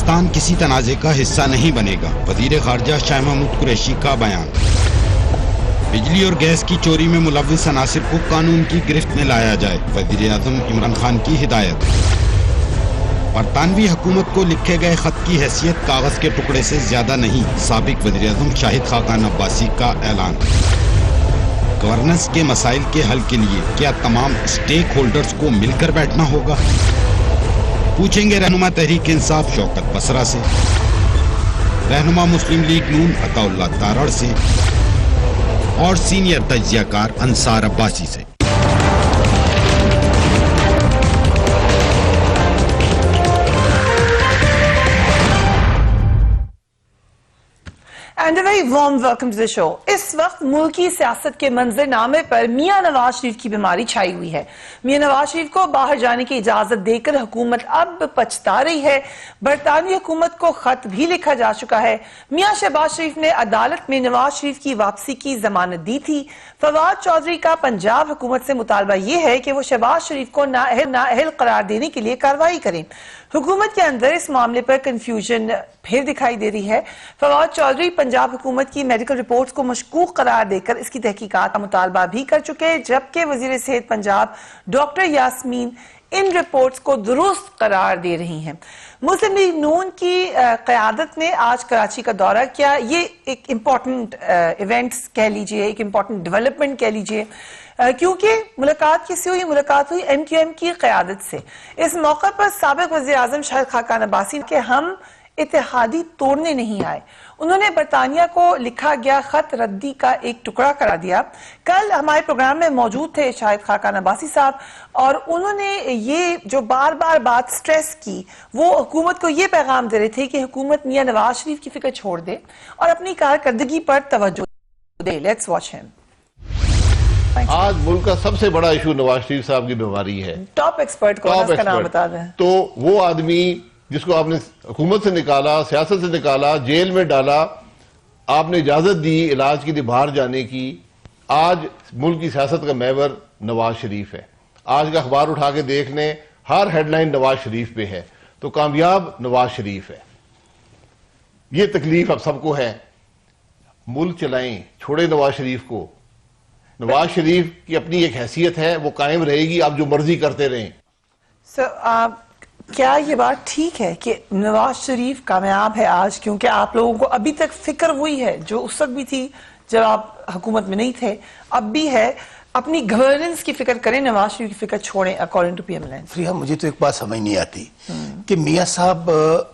पाकिस्तान किसी तनाज़े का हिस्सा नहीं बनेगा, वज़ीर ख़ारजा शाह महमूद कुरैशी का बयान। बिजली और गैस की चोरी में मुलव्विस अनासिर को कानून की गिरफ्त में लाया जाए, वज़ीर आज़म इमरान खान की हिदायत। बरतानवी हुकूमत को लिखे गए खत की हैसियत कागज के टुकड़े से ज्यादा नहीं, साबिक वज़ीर आज़म शाहिद खाकान अब्बासी का ऐलान। गवर्नेंस के मसाइल के हल के लिए क्या तमाम स्टेक होल्डर्स को मिलकर बैठना होगा? पूछेंगे रहनुमा तहरीक इंसाफ शौकत बसरा से, रहनुमा मुस्लिम लीग नून अताउल्ला तारड़ से और सीनियर तज्जियाकार अंसार अब्बासी से। And a very warm welcome to the show. इस वक्त मुल्की सियासत के मंजरनामे पर मियां नवाज शरीफ की बीमारी छाई हुई है। मियां नवाज शरीफ को बाहर जाने की इजाजत देकर हुकूमत अब पछता रही है। बरतानवी हुकूमत को खत भी लिखा जा चुका है। मियां शहबाज शरीफ ने अदालत में नवाज शरीफ की वापसी की जमानत दी थी। फवाद चौधरी का पंजाब हुकूमत से मुतालबा यह है कि वो शहबाज शरीफ को नाअहल करार देने के लिए कार्रवाई करें। हुकूमत के अंदर इस मामले पर कंफ्यूजन फिर दिखाई दे रही है। फवाद चौधरी पंजाब हुकूमत की मेडिकल रिपोर्ट्स को मशकूक करार देकर इसकी तहकीकात का मुतालबा भी कर चुके, जबकि वजीर सेहत पंजाब डॉक्टर यास्मीन इन रिपोर्ट्स को दुरुस्त करार दे रही हैं। मुस्लिम लीग नून की क़यादत ने आज कराची का दौरा किया। ये एक इम्पॉर्टेंट इवेंट्स कह लीजिए, एक इम्पॉर्टेंट डेवलपमेंट कह लीजिए, क्योंकि मुलाकात किसी हुई? मुलाकात हुई MQM की क़यादत से। इस मौके पर साबिक वज़ीर आज़म शाहिद खाकान अब्बासी के हम इत्तेहादी तोड़ने नहीं आए। उन्होंने बरतानिया को लिखा गया खत रद्दी का एक टुकड़ा करा दिया। कल हमारे प्रोग्राम में मौजूद थे शाहिद खाकान अब्बासी साहब, और उन्होंने ये जो बार बार बात स्ट्रेस की, वो हुकूमत को ये पैगाम दे रहे थे कि हुकूमत मियां नवाज शरीफ की फिक्र छोड़ दे और अपनी कारकर्दगी पर तवज्जो दे। Let's watch him. आज मुल्क का सबसे बड़ा इशू नवाज शरीफ साहब की बीमारी है। टॉप एक्सपर्ट को उसका नाम बता दें। तो वो आदमी जिसको आपने हुकूमत से निकाला, सियासत से निकाला, जेल में डाला, आपने इजाजत दी इलाज के लिए बाहर जाने की, आज मुल्क की सियासत का महवर नवाज शरीफ है। आज का अखबार उठा के देख लें, हर हेडलाइन नवाज शरीफ पे है, तो कामयाब नवाज शरीफ है। ये तकलीफ अब सबको है। मुल्क चलाएं, छोड़े नवाज शरीफ को। नवाज शरीफ की अपनी एक हैसियत है, वो कायम रहेगी, आप जो मर्जी करते रहें। क्या ये बात ठीक है कि नवाज शरीफ कामयाब है आज, क्योंकि आप लोगों को अभी तक फिक्र वही है जो उस वक्त भी थी जब आप हुकूमत में नहीं थे, अब भी है? अपनी गवर्नेंस की फिक्र करें, नवाज शरीफ की फिक्र छोड़ें, अकॉर्डिंग टू PM अलायंस। प्रिया, मुझे तो एक बात समझ नहीं आती कि मियां साहब,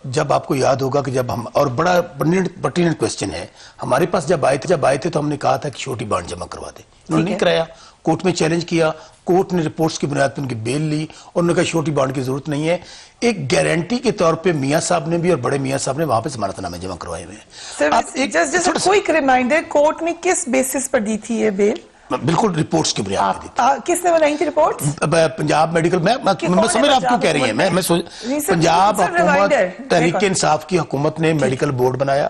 जब आपको याद होगा कि जब हम, और बड़ा पर्टिनेंट क्वेश्चन है, हमारे पास जब आए थे तो हमने कहा था कि छोटी बॉन्ड जमा करवा दे। उन्होंने नहीं कराया, कोर्ट में चैलेंज किया, कोर्ट ने रिपोर्ट्स की बुनियाद पर उनकी बेल ली और उन्होंने कहा श्योरिटी बॉन्ड की जरूरत नहीं है। एक गारंटी के तौर पे मियां साहब ने भी और बड़े मियां साहब ने वहां पे जमानतनामे जमा करवाए हुए हैं। जस्ट क्विक रिमाइंडर, कोर्ट ने किस बेसिस पर दी थी ये बेल? बिल्कुल रिपोर्ट्स की बुनियाद पर। किसने बनाई थी रिपोर्ट्स? पंजाब मेडिकल। मैं समझ रहा, आप क्यों कह रही हैं? मैं पंजाब हुकूमत, तहरीक इंसाफ की हुकूमत ने मेडिकल बोर्ड बनाया,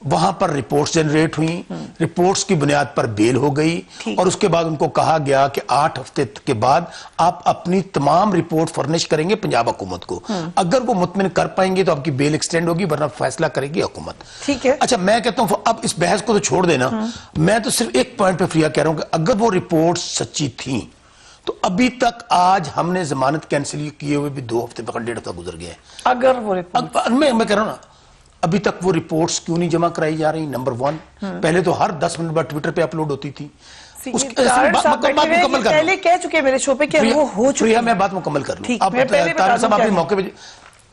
वहां पर रिपोर्ट्स जनरेट हुई, रिपोर्ट्स की बुनियाद पर बेल हो गई, और उसके बाद उनको कहा गया कि 8 हफ्ते के बाद आप अपनी तमाम रिपोर्ट फर्निश करेंगे पंजाब हुकूमत को। अगर वो मुतमिन कर पाएंगे तो आपकी बेल एक्सटेंड होगी, वरना फैसला करेगी हुकूमत। ठीक है। अच्छा, मैं कहता हूं अब इस बहस को तो छोड़ देना, मैं तो सिर्फ एक पॉइंट पे फ्रिया कह रहा हूं कि अगर वो रिपोर्ट सच्ची थी तो अभी तक आज हमने जमानत कैंसिल किए हुए भी 2 हफ्ते, 1.5 हफ्ता गुजर गया है। अगर वो रिपोर्ट, मैं कह रहा हूं ना, अभी तक वो रिपोर्ट्स क्यों नहीं जमा कराई जा रही? नंबर 1, पहले तो हर 10 मिनट बाद ट्विटर पे अपलोड होती थी। पहले कह चुके मेरे शो पे कि वो हो चुकी है। मैं बात मुकम्मल कर लूं। अब तारिक साहब अपने मौके पे,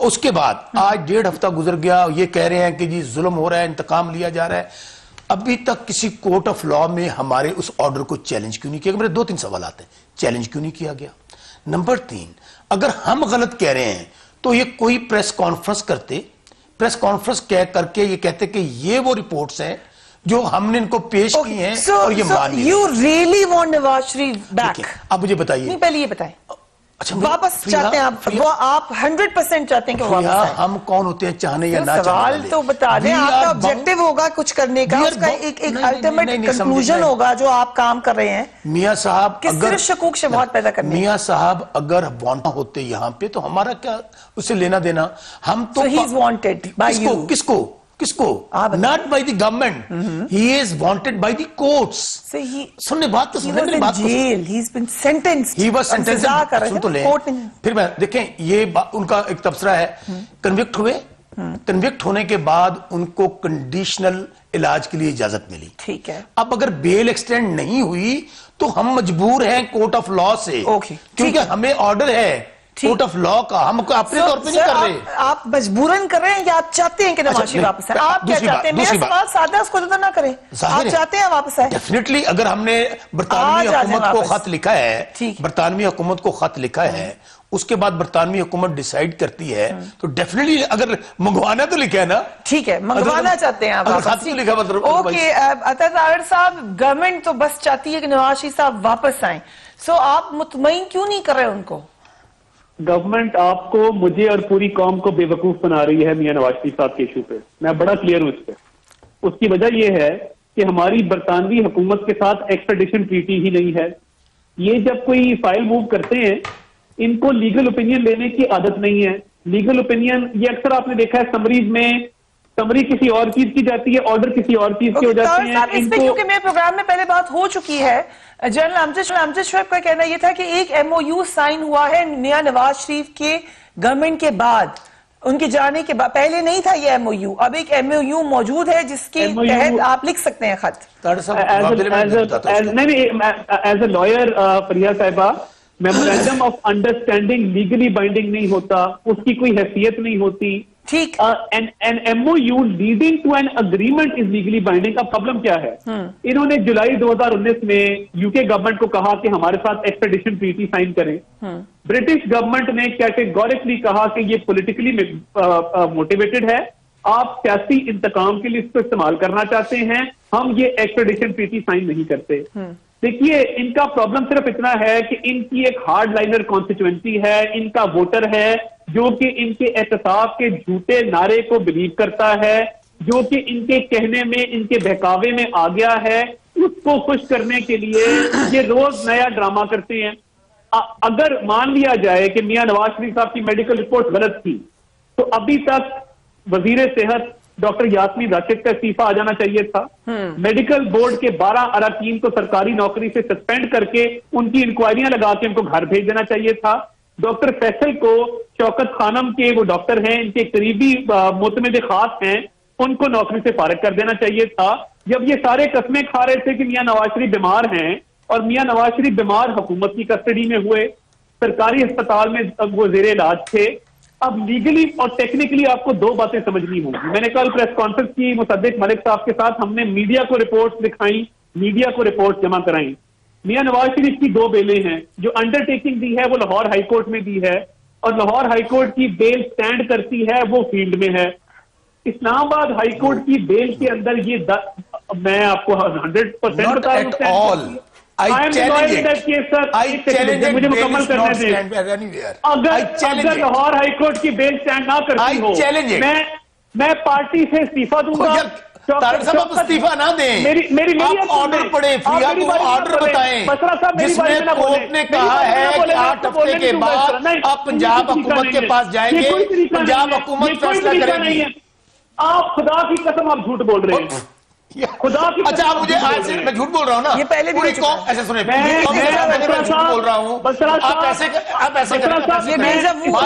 उसके बाद आज 1.5 हफ्ता गुजर गया, ये कह रहे हैं कि जी जुल्म हो रहा है, इंतकाम लिया जा रहा है। अभी तक किसी कोर्ट ऑफ लॉ में हमारे उस ऑर्डर को चैलेंज क्यों नहीं किया? मेरे 2-3 सवाल आते हैं, चैलेंज क्यों नहीं किया गया? नंबर 3, अगर हम गलत कह रहे हैं तो ये कोई प्रेस कॉन्फ्रेंस करते, प्रेस कॉन्फ्रेंस कह करके ये कहते कि ये वो रिपोर्ट्स हैं जो हमने इनको पेश की हैं और ये मान ली। You really want Nawaz Sharif back? अब मुझे बताइए। नहीं, पहले ये बताएं। अच्छा, वापस प्रिया, चाहते हैं आप, प्रिया, वो आप 100% चाहते हैं कि वो वापस प्रिया, आए। हम कौन होते हैं चाहने या तो ना चाहने सवाल वाले? तो बता दें, We आपका are ऑब्जेक्टिव होगा कुछ करने का, We are उसका bound- एक नहीं, अल्टीमेट नहीं, कंक्लूजन समझे, होगा जो आप काम कर रहे हैं मियां साहब कि सिर्फ शकूक शबहत पैदा करने। मियां साहब अगर वांट होते यहाँ पे तो हमारा क्या उससे लेना देना? हम तो So he is wanted by किसको you. किसको किसको? आप बताइए। Not by the government, he is wanted by the courts. So सुनने बात तो he सुनने was मेरी in बात तो jail, he's been sentenced, he was sentence. सजा कर रहे सुन तो हैं ले, कोर्ट ने। फिर मैं देखें ये उनका एक तबसरा है, कन्विक्ट हुए, कन्विक्ट होने के बाद उनको कंडीशनल इलाज के लिए इजाजत मिली। ठीक है, अब अगर बेल एक्सटेंड नहीं हुई तो हम मजबूर हैं कोर्ट ऑफ लॉ से, ओके, क्योंकि ठीक है। हमें ऑर्डर है कोर्ट ऑफ लॉ का, हम अपने तौर पे नहीं कर रहे। आप मजबूरन कर रहे हैं या आप चाहते हैं कि नवाज शरीफ नहीं, वापस आए? आप क्या दूसरी चाहते हैं? बात, मेरा दूसरी सवाल सादा है, उसको तो ना करें। जाहिर आप है। चाहते हैं वापस आए? डेफिनेटली अगर हमने बरतानवी आ जाने हुकूमत को वापस। खत लिखा है, ठीक है। बरतानवी हुकूमत को खत लिखा है, उसके बाद बरतानवी हुकूमत डिसाइड करती है, तो डेफिनेटली अगर मंगवाना तो लिखा है ना। ठीक है, मंगवाना चाहते हैं आप अगर वापस। खत तो लिखा मतलब ओके, अतर तारड़ साहब, गवर्नमेंट तो बस चाहती है कि नवाज शरीफ साहब वापस आए, सो आप मुतमईन क्यों नहीं कर रहे उनको? गवर्नमेंट आपको, मुझे और पूरी कौम को बेवकूफ बना रही है मियां नवाज शरीफ साहब के इशू पे। मैं बड़ा क्लियर हूं इस पे। उसकी वजह यह है कि हमारी बरतानवी हुकूमत के साथ एक्सट्रेडिशन ट्रीटी ही नहीं है। ये जब कोई फाइल मूव करते हैं, इनको लीगल ओपिनियन लेने की आदत नहीं है। लीगल ओपिनियन ये अक्सर आपने देखा है समरीज में, समरी किसी और चीज की जाती है, ऑर्डर किसी और चीज के हो जाते हैं। इस पे क्योंकि मेरे प्रोग्राम में पहले बात हो चुकी है, जनरल अमजद शोएब का कहना यह था कि एक एमओयू साइन हुआ है मियां नवाज शरीफ के गवर्नमेंट के बाद, उनके जाने के बाद। पहले नहीं था ये एमओयू, अब एक एमओयू मौजूद है जिसके तहत आप लिख सकते हैं खत। As a lawyer Fariya Sahiba, memorandum of understanding legally binding नहीं होता, उसकी कोई हैसियत नहीं होती। ठीक, an MoU leading to an agreement is legally binding. का प्रॉब्लम क्या है? इन्होंने जुलाई 2019 में यूके गवर्नमेंट को कहा कि हमारे साथ एक्सट्रेडिशन ट्रीटी साइन करें। ब्रिटिश गवर्नमेंट ने कैटेगोरिकली कहा कि ये पॉलिटिकली मोटिवेटेड है, आप सियासी इंतकाम के लिए इसको इस्तेमाल करना चाहते हैं, हम ये एक्सट्रेडिशन ट्रीटी साइन नहीं करते। देखिए, इनका प्रॉब्लम सिर्फ इतना है कि इनकी एक हार्ड लाइनर कॉन्स्टिट्यूएंसी है, इनका वोटर है जो कि इनके एहतसाब के झूठे नारे को बिलीव करता है, जो कि इनके कहने में, इनके बहकावे में आ गया है। उसको खुश करने के लिए ये रोज नया ड्रामा करते हैं। अगर मान लिया जाए कि मियां नवाज शरीफ साहब की मेडिकल रिपोर्ट गलत थी, तो अभी तक वजीर सेहत डॉक्टर यास्मीन राशिद का इस्तीफा आ जाना चाहिए था। मेडिकल बोर्ड के 12 अरकान को सरकारी नौकरी से सस्पेंड करके उनकी इंक्वायरियां लगा के उनको घर भेज देना चाहिए था। डॉक्टर फैसल को, शौकत खानम के वो डॉक्टर हैं, इनके करीबी मुतमिद खास हैं, उनको नौकरी से फारिग कर देना चाहिए था। जब ये सारे कस्में खा रहे थे कि मियां नवाज शरीफ बीमार हैं, और मियां नवाज शरीफ बीमार हुकूमत की कस्टडी में हुए, सरकारी अस्पताल में वो जेर इलाज थे। अब लीगली और टेक्निकली आपको दो बातें समझनी होंगी। मैंने कल प्रेस कॉन्फ्रेंस की मुसद्दिक मलिक साहब के साथ, हमने मीडिया को रिपोर्ट दिखाई, मीडिया को रिपोर्ट जमा कराई। मियां नवाज शरीफ की 2 बेलें हैं। जो अंडरटेकिंग दी है वो लाहौर हाईकोर्ट में दी है, और लाहौर हाईकोर्ट की बेल स्टैंड करती है वो फील्ड में है। इस्लामाबाद हाईकोर्ट की बेल के अंदर ये मैं आपको 100% बता रहा हूं, मुझे मुकम्मल करने दें। अगर लाहौर हाईकोर्ट की बेल स्टैंड ना करती हो, मैं पार्टी से इस्तीफा दूंगा। तारड़ साहब, आप इस्तीफा ना दें, मेरी आप ऑर्डर पढ़े, फिरिया को ऑर्डर बताएं जिसमें कोर्ट ने कहा है कि 8 हफ्ते के बाद आप पंजाब हुकूमत के पास जाएंगे, पंजाब हुकूमत फैसला करेगी। आप खुदा की कसम आप झूठ बोल रहे हैं, खुदा की। अच्छा, आप मुझे आज से मैं झूठ बोल रहा हूँ ना? ये पहले भी ऐसे सुने, मैं झूठ बोल रहा हूँ, आप ऐसे बात तो समझे मेरी। वो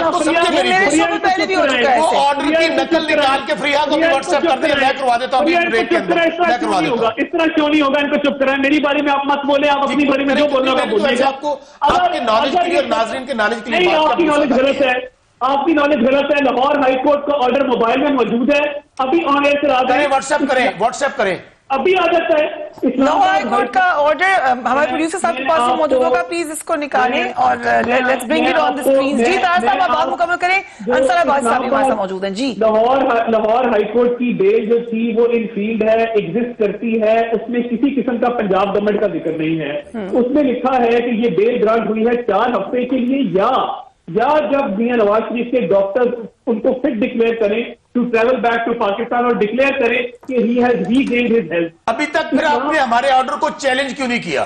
ऑर्डर की नकल निकाल के फ्रिया को भी व्हाट्सएप कर दें, मैं करवा देता हूँ अभी ब्रेक के अंदर, मैं करवा देता हूँ। इस तरह क्यों नहीं होगा? इनको चुप कराएं, मेरी बारे में आप मत बोले, आप अपनी बारे में जो बोलना है बोलिएगा। आपको आपके नॉलेज के लिए और नाज़रीन के नॉलेज के लिए नहीं, आपकी नॉलेज गलत है, आपकी नॉलेज गलत है। लाहौर हाईकोर्ट का ऑर्डर मोबाइल में मौजूद है, अभी ऑनलाइन चला दें, व्हाट्सएप करें, व्हाट्सएप करें। अभी आ जाता है। लाहौर हाई कोर्ट का ऑर्डर हमारे प्रोड्यूसर साहब के पास मौजूद होगा, प्लीज इसको निकालें और let's bring it on the screen. जी तार साहब, आप बात मुकम्मल करें। अंसार अब्बास साहब हमारे साथ मौजूद हैं। जी, लाहौर हाईकोर्ट की बेल जो थी वो इन फील्ड है, एग्जिस्ट करती है, उसमें किसी किस्म का पंजाब गवर्नमेंट का जिक्र नहीं है। उसमें लिखा है कि ये बेल ग्रांट हुई है 4 हफ्ते के लिए, या जब मियां नवाज शरीफ के डॉक्टर उनको फिट डिक्लेयर करें to travel back to Pakistan और डिक्लेयर करें कि he has regained his health. अभी तक फिर आपने हमारे ऑर्डर को चैलेंज क्यों नहीं किया?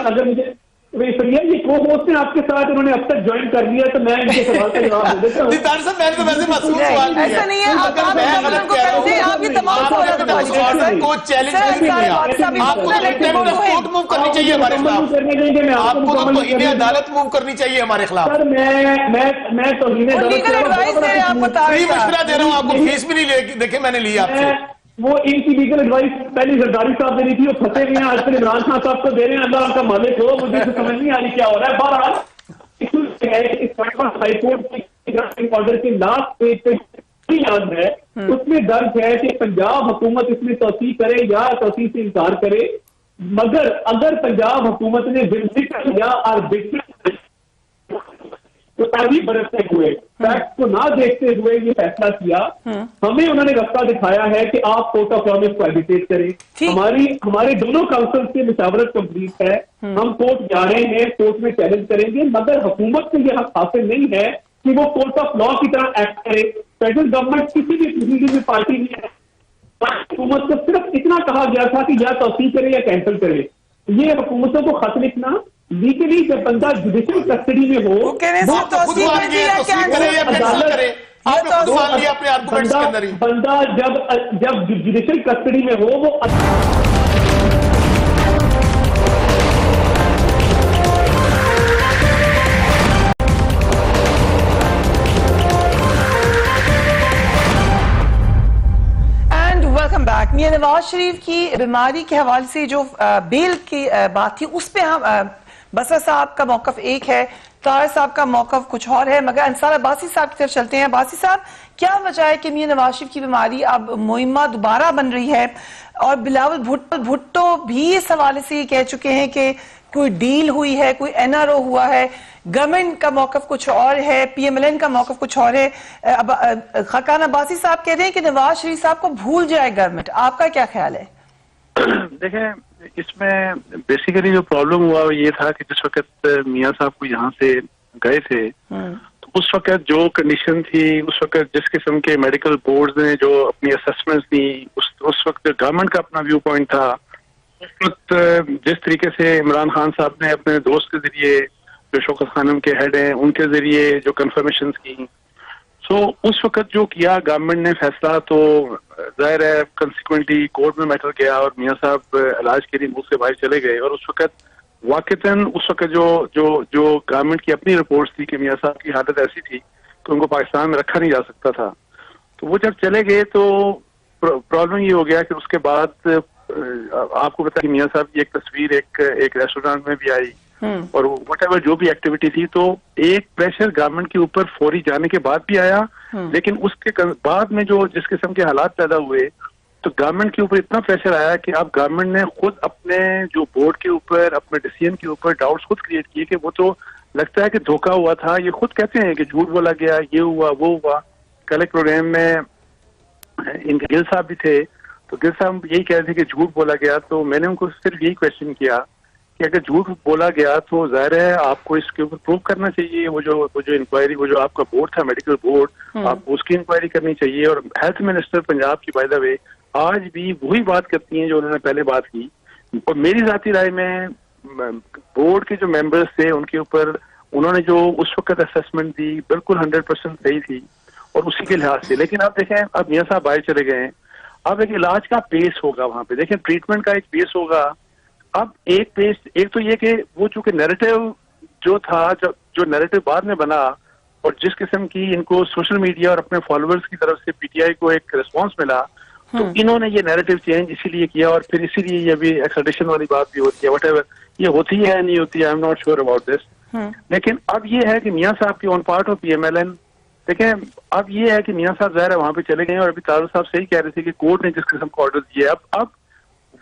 अगर मुझे ये को होस्ट हैं आपके साथ, उन्होंने अब तक ज्वाइन कर लिया, तो मैं इनके सवाल का जवाब दे देता हूं। मैंने तो वैसे मासूम सवाल किया। ऐसा नहीं है, आप ये तमाम सवाल को चैलेंज नहीं किया। आपको कोर्ट मूव करनी चाहिए हमारे खिलाफ, आपको तो इन्हें अदालत मूव करनी चाहिए हमारे खिलाफ। सर मैं तो लीगल एडवाइस दे आपको, फ्री मशवरा दे रहा हूँ आपको, फीस भी नहीं देखे मैंने ली आपसे। वो इनकी लीगल एडवाइस पहले जरदारी साहब दे रही थी, वो फंसे हुए हैं, आजकल इमरान खान साहब को दे रहे हैं। अल्लाह उनका मालिक हो, मुझे तो समझ नहीं आ रही क्या हो रहा है। बहरहाल हाईकोर्ट ऑर्डर के लास्ट पेज पे याद है, उसमें दर्ज है कि पंजाब हुकूमत इसमें तौसीक करे या तौसीक से इनकार करे, मगर अगर पंजाब हुकूमत ने विंडिकल या आर्बिट्रेरी तो तारीफ बरतते हुए, फैक्ट को ना देखते हुए ये फैसला किया, हमें उन्होंने रास्ता दिखाया है कि आप कोर्ट ऑफ लॉ में को एडिटेट करें। हमारे दोनों काउंसिल से मुशावरत कंप्लीट है, हम कोर्ट जा रहे हैं, कोर्ट में चैलेंज करेंगे, मगर हुकूमत को यह हक हासिल नहीं है कि वो कोर्ट ऑफ लॉ की तरह एक्ट करे। फेडरल गवर्नमेंट किसी भी प्रोसीडिंग में पार्टी नहीं है, हुकूमत को सिर्फ इतना कहा गया था कि या तौसीक करे या कैंसिल करे। ये हुकूमतों को खत लिखना लीगली, जब बंदा जुडिशियल कस्टडी में हो, बंदा जब जुडिशियल कस्टडी में हो वो वेलकम बैक। मियां नवाज शरीफ की बीमारी के हवाले से जो बेल की बात थी, उस पर हम बसर साहब का मौकफ एक है, तार साहब का मौकफ कुछ और है, मगर अंसार अब्बासी साहब की तरफ चलते हैं। अब्बासी साहब, क्या वजह है कि मियां नवाज शरीफ की बीमारी अब मुहिम्मा दोबारा बन रही है? और बिलावल भुट्टो भी इस हवाले से ये कह चुके हैं कि कोई डील हुई है, कोई NRO हुआ है, गवर्नमेंट का मौकफ कुछ और है, PMLN का मौकफ कुछ और है। अब खाकान अब्बासी साहब कह रहे हैं कि नवाज शरीफ साहब को भूल जाए गवर्नमेंट, आपका क्या ख्याल है? देखें, इसमें बेसिकली जो प्रॉब्लम हुआ वो ये था कि जिस वक्त मियां साहब को यहाँ से गए थे, तो उस वक्त जो कंडीशन थी, उस वक्त जिस किस्म के मेडिकल बोर्ड ने जो अपनी असेसमेंट दी, उस वक्त गवर्नमेंट का अपना व्यू पॉइंट था, उस वक्त जिस तरीके से इमरान खान साहब ने अपने दोस्त के जरिए, जो शौकत खानम के हेड हैं, उनके जरिए जो कंफर्मेशन की, सो उस वक्त जो किया गवर्नमेंट ने फैसला, तो जाहिर है कंसिक्वेंटली कोर्ट में मैटर गया और मियां साहब इलाज के लिए मुल्क से बाहर चले गए। और उस वक्त वाकईतन उस वक्त जो गवर्नमेंट की अपनी रिपोर्ट्स थी कि मियां साहब की हालत ऐसी थी कि उनको पाकिस्तान में रखा नहीं जा सकता था, तो वो जब चले गए तो प्रॉब्लम ये हो गया कि उसके बाद आपको पता है मियां साहब की एक तस्वीर एक रेस्टोरेंट में भी आई, और व्हाटएवर जो भी एक्टिविटी थी, तो एक प्रेशर गवर्नमेंट के ऊपर फौरी जाने के बाद भी आया, लेकिन उसके बाद में जो जिस किस्म के हालात पैदा हुए, तो गवर्नमेंट के ऊपर इतना प्रेशर आया कि अब गवर्नमेंट ने खुद अपने जो बोर्ड के ऊपर, अपने डिसीजन के ऊपर डाउट्स खुद क्रिएट किए कि वो तो लगता है कि धोखा हुआ था। ये खुद कहते हैं कि झूठ बोला गया, ये हुआ वो हुआ। कल एक प्रोग्राम में इनके गिल साहब भी थे, तो गिल साहब यही कह रहे थे कि झूठ बोला गया। तो मैंने उनको सिर्फ यही क्वेश्चन किया कि अगर झूठ बोला गया तो जाहिर है आपको इसके ऊपर प्रूव करना चाहिए। वो जो इंक्वायरी, वो जो आपका बोर्ड था, मेडिकल बोर्ड, आपको उसकी इंक्वायरी करनी चाहिए। और हेल्थ मिनिस्टर पंजाब की बाय द वे आज भी वही बात करती हैं जो उन्होंने पहले बात की। और मेरी जाती राय में बोर्ड के जो मेंबर्स थे उनके ऊपर उन्होंने जो उस वक्त असेसमेंट दी बिल्कुल 100% सही थी, और उसी के लिहाज से। लेकिन अब देखें, अब मियां साहब बाहर चले गए हैं, अब एक इलाज का पेस होगा वहां पे। देखें, ट्रीटमेंट का एक पेस होगा। अब एक तो ये कि वो चूंकि नैरेटिव जो था, जो नैरेटिव बाद में बना, और जिस किस्म की इनको सोशल मीडिया और अपने फॉलोअर्स की तरफ से PTI को एक रिस्पांस मिला, तो इन्होंने ये नैरेटिव चेंज इसीलिए किया, और फिर इसीलिए ये भी एक्सट्रेडिशन वाली बात भी होती है। व्हाटएवर ये होती है नहीं होती है, I am not sure about this. लेकिन अब ये है कि मियां साहब की ऑन पार्ट ऑफ PMLN, देखें अब ये है कि मियां साहब ज़ाहिर है वहां पे चले गए, और अभी तारू साहब सही कह रहे थे कि कोर्ट ने जिस किस्म का ऑर्डर दिया, अब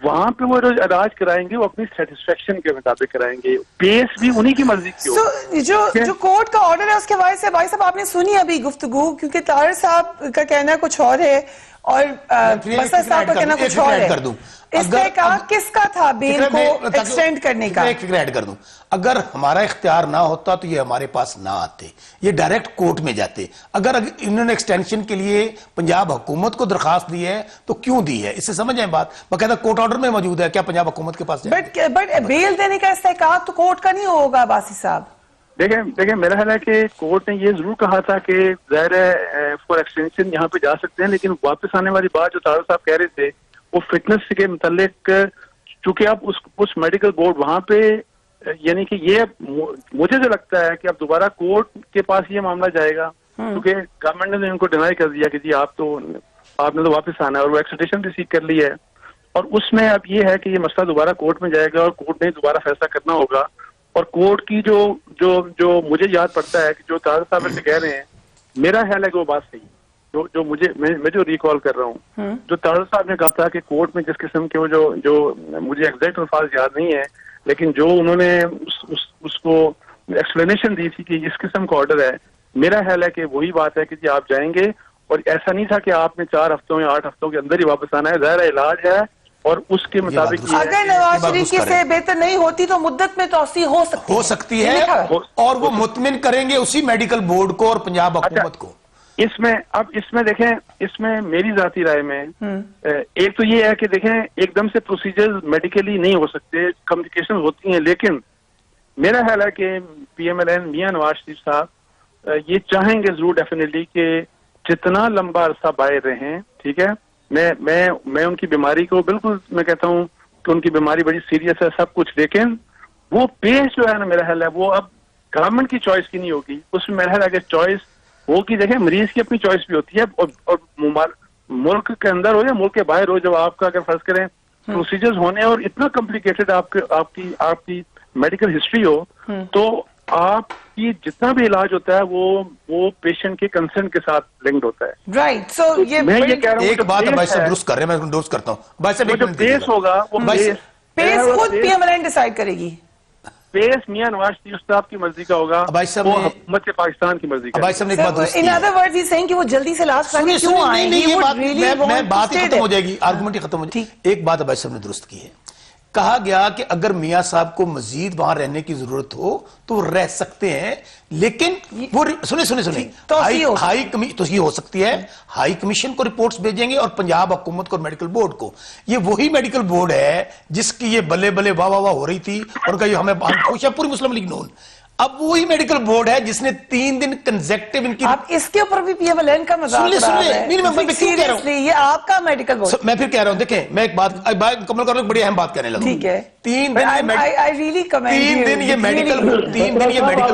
वहां पे वो इलाज कराएंगे वो अपनी सेटिस्फेक्शन के मुताबिक कराएंगे, पेस भी उन्हीं की मर्जी की होगी। जो कोर्ट का ऑर्डर है उसके हवाले से भाई साहब आपने सुनी अभी गुफ्तगू, क्योंकि ताहिर साहब का कहना कुछ और है और बसर साहब का कहना कुछ और है। इस्तेहकाक किसका था बेल को एक्सटेंड करने का? एक फिक्र ऐड कर दूं, अगर हमारा इख्तियार ना होता तो ये हमारे पास ना आते, ये डायरेक्ट कोर्ट में जाते। अगर इन्होंने एक्सटेंशन के लिए पंजाब हुकूमत को दरखास्त दी है तो क्यों दी है, इससे समझ आए बात। बाकायदा कोर्ट ऑर्डर में मौजूद है, क्या पंजाब हुकूमत के पास? बट बेल देने का इस्तेहकाक तो कोर्ट का नहीं होगा बासी साहब। देखें मेरा ख्याल है कि कोर्ट ने ये जरूर कहा था कि ज़ाहिर है फॉर एक्सटेंशन यहाँ पे जा सकते हैं, लेकिन वापस आने वाली बात जो तारिक साहब कह रहे थे वो फिटनेस के मुतालिक, चूंकि आप उस मेडिकल बोर्ड वहां पे, यानी कि ये मुझे जो लगता है कि अब दोबारा कोर्ट के पास ये मामला जाएगा, क्योंकि गवर्नमेंट ने उनको डिनाई कर दिया कि जी आपने तो वापस आना है, और वो एक्सटेंशन रिसीव कर ली है, और उसमें अब ये है कि ये मसला दोबारा कोर्ट में जाएगा और कोर्ट ने दोबारा फैसला करना होगा। और कोर्ट की जो मुझे याद पड़ता है कि जो तारिक साहब से कह रहे हैं, मेरा ख्याल है कि वो बात सही, जो मैं जो रिकॉल कर रहा हूँ, जो तारिक साहब ने कहा था कि कोर्ट में जिस किस्म के वो जो मुझे एग्जैक्ट अल्फाज याद नहीं है, लेकिन जो उन्होंने उसको एक्सप्लेनेशन दी थी कि इस किस्म का ऑर्डर है, मेरा ख्याल है कि वही बात है कि जी आप जाएंगे, और ऐसा नहीं था कि आपने 4 हफ्तों या 8 हफ्तों के अंदर ही वापस आना है। ज़ाहिर इलाज है और उसके मुताबिक अगर नवाज शरीफ की से बेहतर नहीं होती तो मुद्दत में तौसी हो सकती है, और वो मुतमिन करेंगे उसी मेडिकल बोर्ड को और पंजाब हुकूमत को। इसमें देखें, इसमें मेरी जाती राय में एक तो ये है कि देखें एकदम से प्रोसीजर्स मेडिकली नहीं हो सकते, कम्युनिकेशन होती हैं, लेकिन मेरा ख्याल है कि PMLN मियां नवाज शरीफ साहब ये चाहेंगे जरूर डेफिनेटली कि जितना लंबा अरसा बाहर रहें, ठीक है। मैं उनकी बीमारी को बिल्कुल मैं कहता हूँ कि उनकी बीमारी बड़ी सीरियस है सब कुछ, लेकिन वो पेश जो है ना, मेरा ख्याल है वो अब गवर्नमेंट की चॉइस की नहीं होगी, उसमें मेरा ख्याल है कि चॉइस होगी। देखें मरीज की अपनी चॉइस भी होती है, और मुल्क के अंदर हो या मुल्क के बाहर हो, जब आपका अगर फर्ज करें प्रोसीजर्स होने और इतना कॉम्प्लिकेटेड आपकी मेडिकल हिस्ट्री हो, तो आपकी जितना भी इलाज होता है वो पेशेंट के कंसर्न के साथ लिंक्ड होता है। राइट, सो मैं ये कह रहा हूँ एक बात भाई साहब दुरुस्त कर रहे हैं, मैं दुरुस्त करता हूँ भाई साहब, जो पेस होगा वो पेस खुद PMLN डिसाइड करेगी। पेस मियां नवाज शरीफ साहब की मर्जी का होगा, भाई साहब वो हुकूमत पाकिस्तान की मर्जी का। भाई साहब ने एक बात दुरुस्त की है। In other words he saying कि वो जल्दी से लास्ट सुनिए क्यों आएंगे, मैं बात ही खत्म हो जाएगी, आर्गुमेंट ही खत्म हो जाएगी। एक बात भाई साहब ने दुरुस्त की है, कहा गया कि अगर मियां साहब को मजीद वहां रहने की जरूरत हो तो रह सकते हैं, लेकिन वो सुने हाई कमीशन हो सकती है, हाई कमीशन को रिपोर्ट्स भेजेंगे और पंजाब हुकूमत को मेडिकल बोर्ड को। ये वही मेडिकल बोर्ड है जिसकी ये बल्ले बल्ले वाह वाह हो रही थी और कहीं हमें खुश है पूरी मुस्लिम लीग नून। अब वही मेडिकल बोर्ड है जिसने 3 दिन कंसेक्टिव इनकी, आप इसके ऊपर भी PMLN का मजाक उड़ा रहे हैं। सीरियसली ये आपका मेडिकल बोर्ड। मैं फिर कह रहा हूं, देखें मैं एक बात कमल कर बड़ी अहम बात कहने लगा, ठीक है। 3 दिन आई रियली कमेंट 3 दिन ये मेडिकल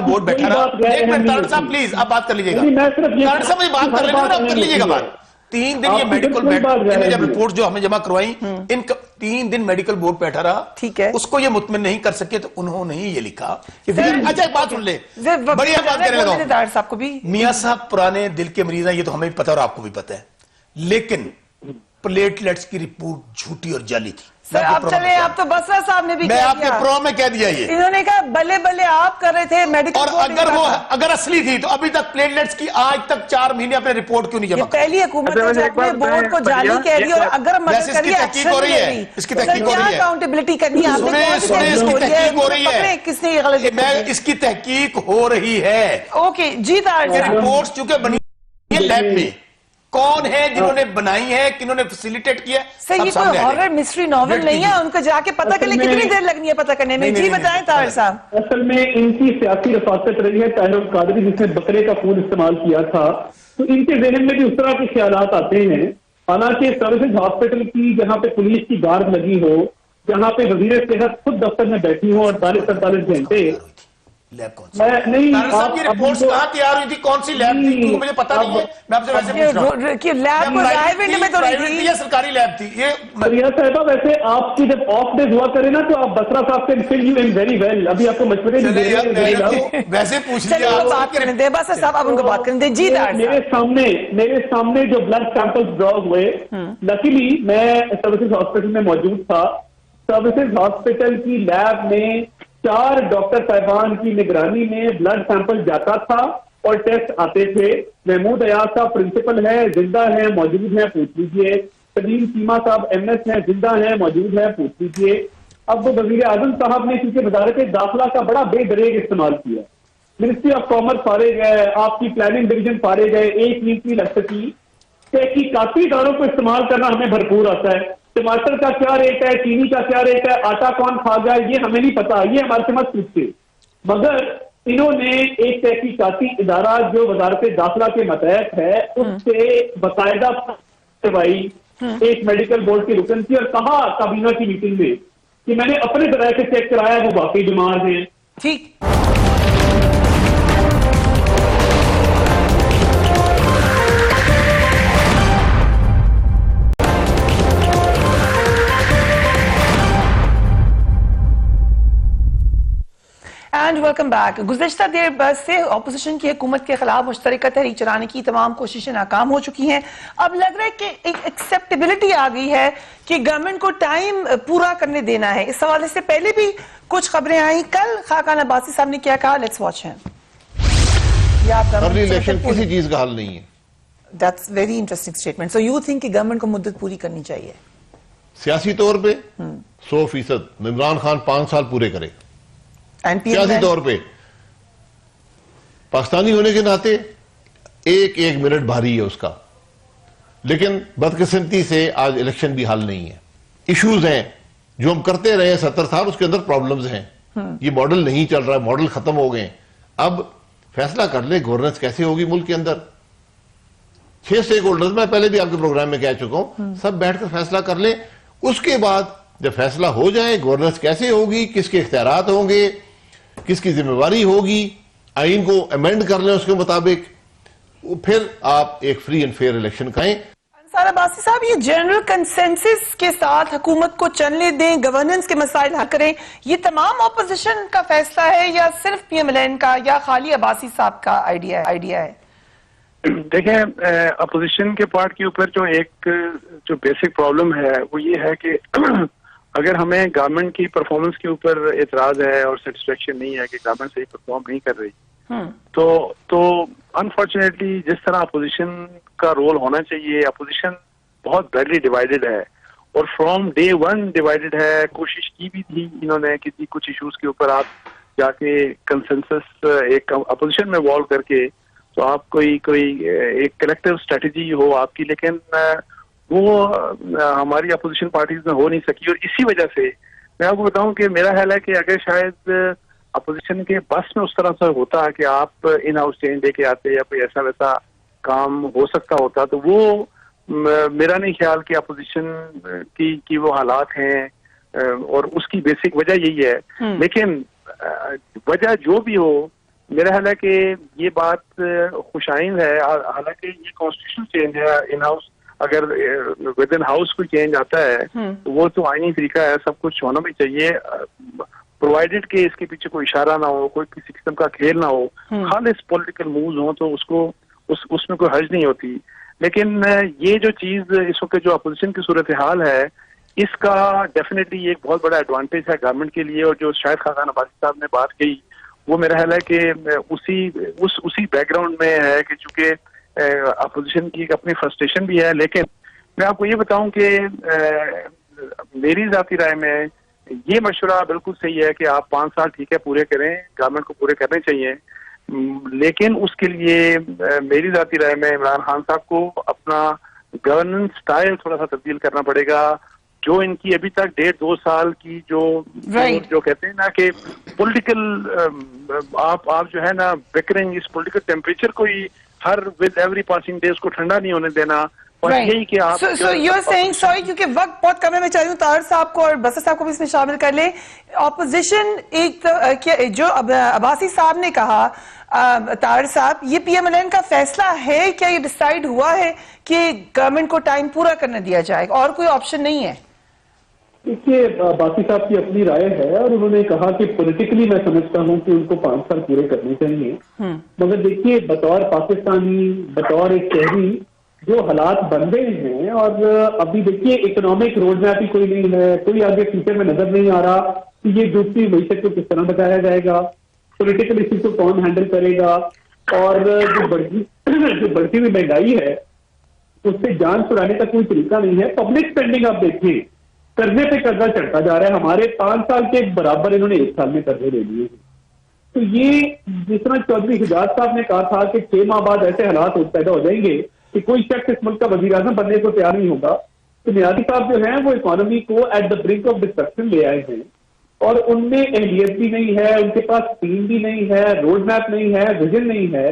बोर्ड बैठा रहा। एक मिनट तारड़ साहब प्लीज आप बात कर लीजिएगा, तारड़ साहब मुझे बात कर लेने दो, आप कर लीजिएगा बात। 3 दिन ये मेडिकल बोर्ड जब रिपोर्ट जो हमें जमा करवाई, इन 3 दिन मेडिकल बोर्ड बैठा रहा, ठीक है, उसको ये मुतमिन नहीं कर सके तो उन्होंने ही ये लिखा कि अच्छा एक बात सुन ले, बढ़िया बात करने लगा। मियां साहब पुराने दिल के मरीज हैं, ये तो हमें भी पता है और आपको भी पता है, लेकिन प्लेटलेट्स की रिपोर्ट झूठी और जाली थी। सर आप चले, आप तो बसरा साहब ने भी मैं आपके प्रो में कह दिया, ये इन्होंने कहा बल्ले बल्ले आप कर रहे थे मेडिकल, और अगर असली थी तो अभी तक प्लेटलेट्स की आज तक 4 महीने अपने रिपोर्ट क्यों नहीं जमा? पहली हुकूमत है जो अपने बोर्ड को जाली कह रही है, और अगर मदद करिए एक्शन हो रही है, इसकी तहकीक हो रही है, अकाउंटेबिलिटी करनी है, इसकी तहकीक हो रही है, किसने ये गलत, मैं इसकी तहकीक हो रही है। ओके जी, रिपोर्ट चूंकि बनी है लैब में, कौन है जिन्होंने बनाई है, किन्होंने फैसिलिटेट किया? सर ये कोई हॉरर मिस्ट्री नॉवेल नहीं है, उनको जाके पता करने कितनी देर लगनी है पता करने में? जी बताएं ताहिर साहब। असल में इनकी सियासी रफाकत रही है, ताहिर कादरी जिसने बकरे का खून इस्तेमाल किया था, तो इनके ज़हन में भी उस तरह के ख्यालात आते हैं। हालांकि सर्विसेज हॉस्पिटल की जहाँ पे पुलिस की गार्ड लगी हो, जहाँ पे वजीर सेहत खुद दफ्तर में बैठी हो 48-48 घंटे, लैब कौन सी? नहीं, तारक साहब, ये रिपोर्ट्स कहाँ तैयार हुई थी, कौन सी लैब थी, क्योंकि मुझे पता नहीं है, मैं आपसे वैसे पूछ रहा हूँ कि लैब को राय विंड में तो नहीं प्राइवेट थी, थी या सरकारी लैब थी ये? रिया साहिबा, वैसे आपकी जब ऑफ डेज हुआ करे ना, तो आप बसरा साहब से fill you in very well, अभी आपको मशवरे नहीं दे रहे हैं। वैसे पूछ चलिए लिया, उनको बात करने दें, बस साहब आप उनको बात करने दें। जी मेरे सामने जो ब्लड सैंपल्स ड्रॉ हुए, लकीली मैं सर्विसेज हॉस्पिटल में मौजूद था। सर्विसेज हॉस्पिटल की लैब में 4 डॉक्टर साहिबान की निगरानी में ब्लड सैंपल जाता था और टेस्ट आते थे। महमूद अयाज साहब प्रिंसिपल है, जिंदा है, मौजूद है, पूछ लीजिए। सलीम चीमा साहब MS है, जिंदा है, मौजूद है, पूछ लीजिए। अब वजीर आजम साहब ने क्योंकि वजारत दाखिला का बड़ा बेदरेग इस्तेमाल किया, मिनिस्ट्री ऑफ कॉमर्स फाड़े गए, आपकी प्लानिंग डिवीजन फाड़े गए, एक वीक की लगती तहकीकाती इदारों को इस्तेमाल करना हमें भरपूर आता है। टमाटर का क्या रेट है, चीनी का क्या रेट है, आटा कौन खा गया, ये हमें नहीं पता, ये हमारे से मत पूछते। मगर इन्होंने एक तहकीकाती इदारा जो वजारत दाखिला के मतहत है, उससे बाकायदा करवाई, एक मेडिकल बोर्ड के रुकन की, और कहा काबीना की मीटिंग में कि मैंने अपने जराये से चेक कराया, वो वाकई बीमार हैं। ठीक, एंड वेलकम बैक। गुज़िश्ता देर बस से ऑपोजिशन की हुकूमत के खिलाफ मुश्तरका तहरीक चलाने की तमाम कोशिशें नाकाम हो चुकी हैं। अब लग रहा है कि एक एक्सेप्टेबिलिटी आ गई है कि गवर्नमेंट को टाइम पूरा करने देना है। इस हवाले से पहले भी कुछ खबरें आई। कल खाकान अब्बासी साहब ने क्या कहा, लेट्स वॉच है। अर्ली इलेक्शन किसी चीज का हल नहीं है। That's very interesting statement. So you think कि गवर्नमेंट को मुद्दत पूरी करनी चाहिए? सियासी तौर पे 100% इमरान खान 5 साल पूरे करे। सियासी तौर पे पाकिस्तानी होने के नाते एक एक मिनट भारी है उसका, लेकिन बदकिस्मती से आज इलेक्शन भी हल नहीं है। इश्यूज हैं जो हम करते रहे 70 साल, उसके अंदर प्रॉब्लम्स हैं। ये मॉडल नहीं चल रहा है, मॉडल खत्म हो गए। अब फैसला कर ले गवर्नेंस कैसे होगी मुल्क के अंदर। 6 स्टेक होल्डर्स, मैं पहले भी आपके प्रोग्राम में कह चुका हूं, सब बैठकर फैसला कर ले। उसके बाद जब फैसला हो जाए गवर्नेंस कैसे होगी, किसके इख्तियारात होंगे, किसकी जिम्मेवारी होगी, आइन को अमेंड कर लें उसके मुताबिक, फिर आप एक फ्री एंड फेयर इलेक्शन करें। अंसार अब्बासी साहब, ये जनरल कंसेंसस के साथ हुकूमत को चलने दें, गवर्नेंस के मसाइल हल करें, ये तमाम ऑपोजिशन का फैसला है या सिर्फ PMLN का या खाली अब्बासी साहब का आइडिया है? देखें, अपोजिशन के पार्ट के ऊपर जो बेसिक प्रॉब्लम है वो ये है कि अगर हमें गवर्नमेंट की परफॉर्मेंस के ऊपर एतराज है और सेटिस्फेक्शन नहीं है कि गवर्नमेंट सही परफॉर्म नहीं कर रही, तो अनफॉर्चुनेटली जिस तरह अपोजिशन का रोल होना चाहिए, अपोजिशन बहुत बैडली डिवाइडेड है और फ्रॉम डे 1 डिवाइडेड है। कोशिश की भी थी इन्होंने किसी कुछ इश्यूज के ऊपर आप जाके कंसेंसस एक अपोजिशन में वॉल्व करके तो आप कोई एक कलेक्टिव स्ट्रेटजी हो आपकी, लेकिन वो हमारी अपोजिशन पार्टीज में हो नहीं सकी। और इसी वजह से मैं आपको बताऊं कि मेरा ख्याल है कि अगर शायद अपोजिशन के बस में उस तरह से होता कि आप इन हाउस चेंज लेके आते या कोई ऐसा वैसा काम हो सकता होता, तो वो मेरा नहीं ख्याल कि अपोजिशन की वो हालात हैं और उसकी बेसिक वजह यही है। लेकिन वजह जो भी हो, मेरा ख्याल है कि ये बात खुशाइन है। हालांकि ये कॉन्स्टिट्यूशन चेंज है, इन हाउस अगर विद इन हाउस कोई चेंज आता है तो वो तो आईनी तरीका है, सब कुछ होना भी चाहिए, प्रोवाइडेड कि इसके पीछे कोई इशारा ना हो, कोई किसी किस्म का खेल ना हो, खालिस पॉलिटिकल मूव्स हो तो उसको उसमें कोई हर्ज नहीं होती। लेकिन ये जो चीज इस वक्त जो अपोजिशन की सूरत हाल है, इसका डेफिनेटली एक बहुत बड़ा एडवांटेज है गवर्नमेंट के लिए। और जो शायद खाकान अब्बासी साहब ने बात की, वो मेरा ख्याल है कि उसी बैकग्राउंड में है कि चूंकि अपोजिशन की अपनी फ्रस्ट्रेशन भी है। लेकिन मैं आपको ये बताऊं कि मेरी जाती राय में ये मशवरा बिल्कुल सही है कि आप 5 साल ठीक है पूरे करें, गवर्नमेंट को पूरे करने चाहिए, लेकिन उसके लिए मेरी जाती राय में इमरान खान साहब को अपना गवर्नेंस स्टाइल थोड़ा सा तब्दील करना पड़ेगा। जो इनकी अभी तक 1.5-2 साल की जो कहते हैं ना कि पॉलिटिकल आप जो है ना बिकरिंग, इस पॉलिटिकल टेम्परेचर को ही हर विद एवरी पासिंग डे उसको ठंडा नहीं होने देना बस यही कि आप so you're saying, sorry क्योंकि वक्त बहुत कम है, मैं चाह रही हूँ ताहिर साहब को और बसर साहब को भी इसमें शामिल कर ले। ऑपोजिशन जो अब्बासी साहब ने कहा, ताहिर साहब, ये PMLN का फैसला है क्या? ये डिसाइड हुआ है कि गवर्नमेंट को टाइम पूरा करने दिया जाएगा और कोई ऑप्शन नहीं है? देखिए, बाकी साहब की अपनी राय है और उन्होंने कहा कि पॉलिटिकली मैं समझता हूं कि उनको 5 साल पूरे करने चाहिए, मगर देखिए बतौर पाकिस्तानी, बतौर एक शहरी, जो हालात बन गए हैं और अभी देखिए इकोनॉमिक रोड मैप ही कोई नहीं है, कोई आगे फ्यूचर में नजर नहीं आ रहा कि ये डूबती मीशत को किस तरह बचाया जाएगा, पॉलिटिकल इश्यू को कौन हैंडल करेगा, और जो बढ़ती हुई महंगाई है उससे जान छुड़ाने का कोई तरीका नहीं है। पब्लिक स्पेंडिंग आप देखिए, कर्जे पे कर्जा चढ़ता जा रहा है, हमारे 5 साल के बराबर इन्होंने 1 साल में कर्जे ले लिए। तो ये जिस तरह चौधरी हिजाज साहब ने कहा था कि 6 माह बाद ऐसे हालात पैदा हो जाएंगे कि कोई शख्स इस मुल्क का वजीर आजम बनने को तैयार नहीं होगा, तो नियाज़ी साहब जो हैं वो इकोनॉमी को at the brink of destruction ले आए हैं और उनमें अहलियत भी नहीं है, उनके पास टीम भी नहीं है, रोड मैप नहीं है, विजन नहीं है।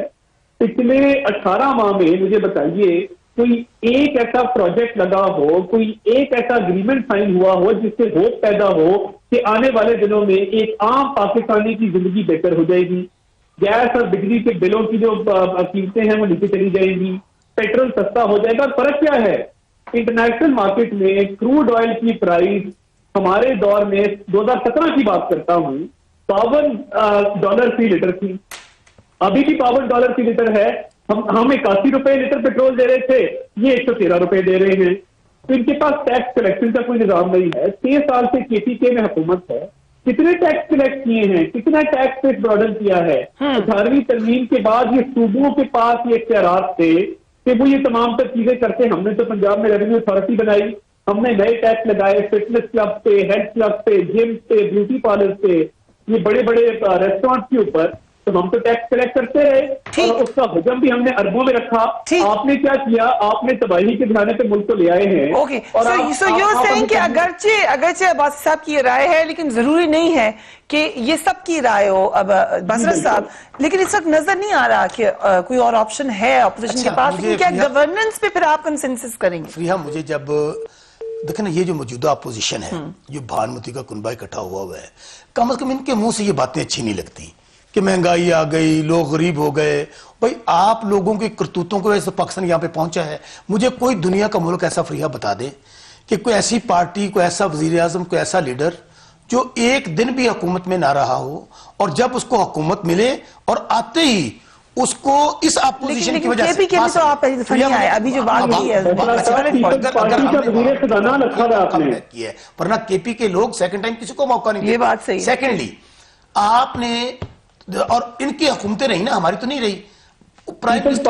पिछले 18 माह में मुझे बताइए कोई एक ऐसा प्रोजेक्ट लगा हो, कोई एक ऐसा अग्रीमेंट साइन हुआ हो जिससे होप पैदा हो कि आने वाले दिनों में एक आम पाकिस्तानी की जिंदगी बेहतर हो जाएगी, गैस और बिजली के बिलों की जो कीमतें हैं वो नीचे चली जाएंगी, पेट्रोल सस्ता हो जाएगा। फर्क क्या है, इंटरनेशनल मार्केट में क्रूड ऑयल की प्राइस हमारे दौर में 2017 की बात करता हूं $52 फी लीटर थी, अभी भी $52 फी लीटर है। हम 81 रुपए लीटर पेट्रोल दे रहे थे, ये 113 रुपए दे रहे हैं। तो इनके पास टैक्स कलेक्शन का कोई निजाम नहीं है। 6 साल से KPK में हुकूमत है, कितने टैक्स कलेक्ट किए हैं, कितना टैक्स पे बर्डन किया है। 18वीं तरमीम के बाद ये सूबों के पास ये इख्तियारात थे कि वो ये तमाम तर चीजें करते। हमने तो पंजाब में रेवेन्यू अथॉरिटी बनाई, हमने नए टैक्स लगाए फिटनेस क्लब पे, हेल्थ क्लब पे, जिम पे, ब्यूटी पार्लर पे, ये बड़े बड़े रेस्टोरेंट के ऊपर, तो हम तो टैक्स कलेक्ट करते रहे और उसका हुजम भी हमने अरबों में रखा। आपने क्या किया, आपने तबाही के घराने पे मुल्क को ले आए हैं। ओके, सो यू सेइंग कि अगरचे अब्बासी साहब की राय है लेकिन जरूरी नहीं है कि ये सब की राय हो। अब बसरत साहब, लेकिन इस वक्त नजर नहीं आ रहा कि कोई और ऑप्शन है अपोजिशन के पास, लेकिन क्या गवर्नेंस पे फिर आप कंसेंसस करेंगे? फ्रीहा, मुझे जब देखे ना, ये जो मौजूदा अपोजिशन है, जो भानुमती का कुनबा इकट्ठा हुआ है, कम से कम इनके मुंह से ये बातें अच्छी नहीं लगती कि महंगाई आ गई, लोग गरीब हो गए। भाई आप लोगों की करतूतों को वैसे पाकिस्तान यहां पे पहुंचा है। मुझे कोई दुनिया का मुल्क ऐसा फ्रीहा बता दे कि कोई ऐसी पार्टी, कोई ऐसा वजीर आजम, कोई ऐसा लीडर जो एक दिन भी हुकूमत में ना रहा हो और जब उसको हुकूमत मिले और आते ही उसको इस अपोजिशन की वजह से, तो आप अभी जो बात की है वरना KP के लोग सेकंड टाइम किसी को मौका नहीं देते। ये बात सही। सेकेंडली, आपने और इनकी हुकूमतें रही ना, हमारी तो नहीं रही। प्राइम मिनिस्टर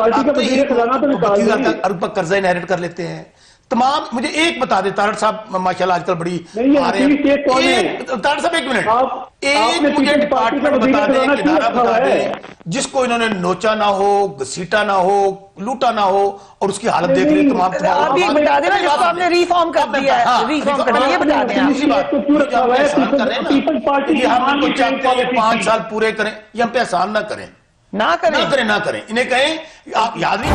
अरब कर्जा इनहेरिट कर लेते हैं तमाम। मुझे एक बता दे तारड़ साहब, माशाल्लाह आजकल बड़ी आ रहे हैं। तारड़ साहब एक मिनट, एक मुझे डिपार्टमेंट बता दें, इदारा बता दें जिसको इन्होंने नोचा ना हो, घसीटा ना हो, लूटा ना हो और उसकी हालत देख रही तमाम। आप ये बता देना जिसको आपने रिफॉर्म कर दिया है, रिफॉर्म कर दिया, ये बता दें। दूसरी बात, हम कोई चाहते हैं 5 साल पूरे करें, ये हम पे एहसान ना करें, ना करें, इन्हें कहें आप याद नहीं।